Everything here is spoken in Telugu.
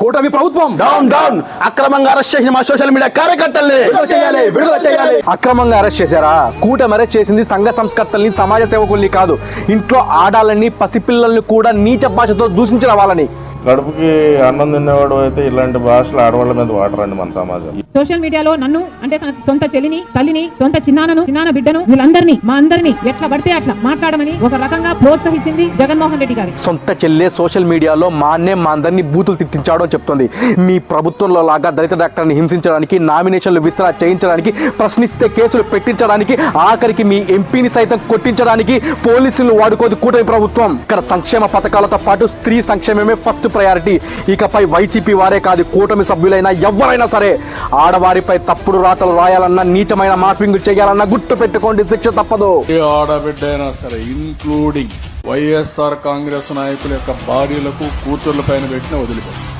కూటమి ప్రభుత్వం డౌన్ డౌన్. అక్రమంగా అరెస్ట్ చేసిన మా సోషల్ మీడియా కార్యకర్తల్ని విడుదల చేయాలి. అక్రమంగా అరెస్ట్ చేశారా? కూటమి అరెస్ట్ చేసింది సంఘ సంస్కర్తల్ని, సమాజ సేవకుల్ని కాదు, ఇంట్లో ఆడాలని, పసిపిల్లల్ని కూడా నీచ భాషతో దూషించిన వాళ్ళని. కడుపుకి అన్నం తినేవాడు అయితే ఇలాంటి భాషలు ఆడవాళ్ళ మీద వాడరండి మన సమాజం. సోషల్ మీడియాలో నన్ను అంటే తన సొంత చెల్లిని, తల్లిని, సొంత చిన్నాన్న బిడ్డను, వీళ్ళందరినీ మా అందరినీ ఎట్లా పడితే అట్లా మాట్లాడమని ఒక రకంగా ప్రోత్సహించింది జగన్మోహన్ రెడ్డి గారి సొంత చెల్లె సోషల్ మీడియాలో మా అందరినీ బూతులు తిట్టించాడు అని చెప్తుంది. మీ ప్రభుత్వంలో లాగా దళిత డాక్టర్ని హింసించడానికి, నామినేషన్లు విత్డ్రా చేయించడానికి, ప్రశ్నిస్తే కేసులు పెట్టించడానికి, ఆఖరికి మీ ఎంపీని సైతం కొట్టించడానికి పోలీసులు వాడుకోదు కూటమి ప్రభుత్వం. ఇక్కడ సంక్షేమ పథకాలతో పాటు స్త్రీ సంక్షేమమే ఫస్ట్ ప్రయారిటీ. ఇకపై వైసీపీ వారే కాదు, కూటమి సభ్యులైనా ఎవరైనా సరే ఆడవారిపై తప్పుడు రాతలు రాయాలన్నా, నీచమైన మార్ఫింగ్ చేయాలన్నా గుర్తు పెట్టుకోండి, శిక్ష తప్పదు. ఆడబిడ్డ అయినా సరే, ఇంక్లూడింగ్ వైఎస్ఆర్ కాంగ్రెస్ నాయకుల యొక్క భార్యలకు, కూతుర్ల పైన పెట్టిన వదిలిపెట్టారు.